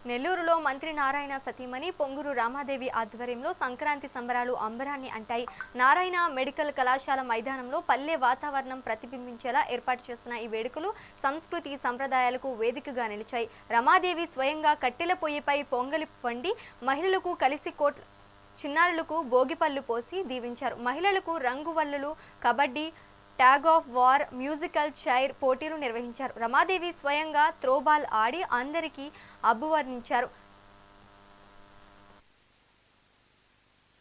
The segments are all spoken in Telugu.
నెల్లూరులో మంత్రి నారాయణ సతీమణి పొంగూరు రామాదేవి ఆధ్వర్యంలో సంక్రాంతి సంబరాలు అంబరాన్ని అంటాయి. నారాయణ మెడికల్ కళాశాల మైదానంలో పల్లె వాతావరణం ప్రతిబింబించేలా ఏర్పాటు చేసిన ఈ వేడుకలు సంస్కృతి సంప్రదాయాలకు వేదికగా నిలిచాయి. రమాదేవి స్వయంగా కట్టెల పొయ్యిపై పొంగలి వండి మహిళలకు కలిసి చిన్నారులకు భోగిపళ్ళు పోసి దీవించారు. మహిళలకు రంగువల్లులు, kabaddi, tug of war, musical chair పోటీలు నిర్వహించారు. రమాదేవి స్వయంగా త్రోబాల్ ఆడి అందరికీ అభివర్ణించారు.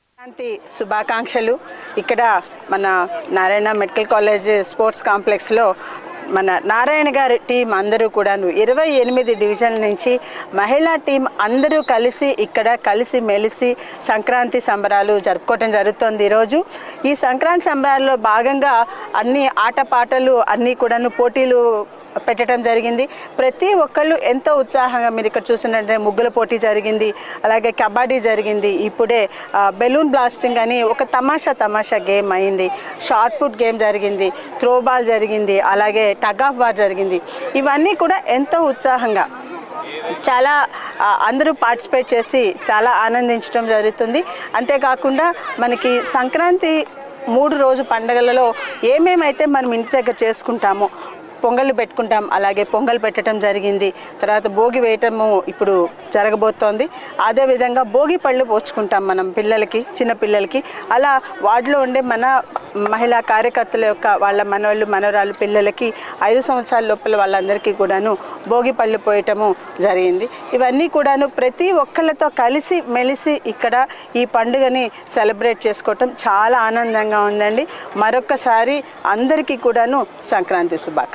సంక్రాంతి శుభాకాంక్షలు. ఇక్కడ మన నారాయణ మెడికల్ కాలేజ్ స్పోర్ట్స్ కాంప్లెక్స్లో మన నారాయణ గారి టీం అందరూ కూడాను 28 డివిజన్ల నుంచి మహిళా టీం అందరూ కలిసి ఇక్కడ కలిసి మెలిసి సంక్రాంతి సంబరాలు జరుపుకోవటం జరుగుతుంది. ఈరోజు ఈ సంక్రాంతి సంబరాల్లో భాగంగా అన్ని ఆటపాటలు అన్నీ కూడాను పోటీలు పెట్టడం జరిగింది. ప్రతి ఒక్కళ్ళు ఎంతో ఉత్సాహంగా మీరు ఇక్కడ చూసినట్టే ముగ్గుల పోటీ జరిగింది, అలాగే కబడ్డీ జరిగింది, ఇప్పుడే బెలూన్ బ్లాస్టింగ్ అని ఒక తమాషా గేమ్ అయింది, షార్ట్ పుట్ గేమ్ జరిగింది, త్రోబాల్ జరిగింది, అలాగే టగ్ ఆఫ్ వార్ జరిగింది. ఇవన్నీ కూడా ఎంతో ఉత్సాహంగా చాలా అందరూ పార్టిసిపేట్ చేసి చాలా ఆనందించడం జరుగుతుంది. అంతేకాకుండా మనకి సంక్రాంతి 3 రోజు పండుగలలో ఏమేమైతే మనం ఇంటి దగ్గర చేసుకుంటామో పొంగళ్ళు పెట్టుకుంటాం, అలాగే పొంగల్ పెట్టడం జరిగింది. తర్వాత భోగి వేయటము ఇప్పుడు జరగబోతోంది. అదేవిధంగా భోగి పళ్ళు పోచుకుంటాం మనం పిల్లలకి, చిన్న పిల్లలకి. అలా వార్డులో ఉండే మన మహిళా కార్యకర్తల యొక్క వాళ్ళ మనవాళ్ళు మనవరాలు పిల్లలకి 5 సంవత్సరాల లోపల వాళ్ళందరికీ కూడాను భోగి పళ్ళు పోయటము జరిగింది. ఇవన్నీ కూడాను ప్రతి ఒక్కళ్ళతో కలిసి మెలిసి ఇక్కడ ఈ పండుగని సెలబ్రేట్ చేసుకోవటం చాలా ఆనందంగా ఉందండి. మరొక్కసారి అందరికీ కూడాను సంక్రాంతి శుభాకాంక్షలు.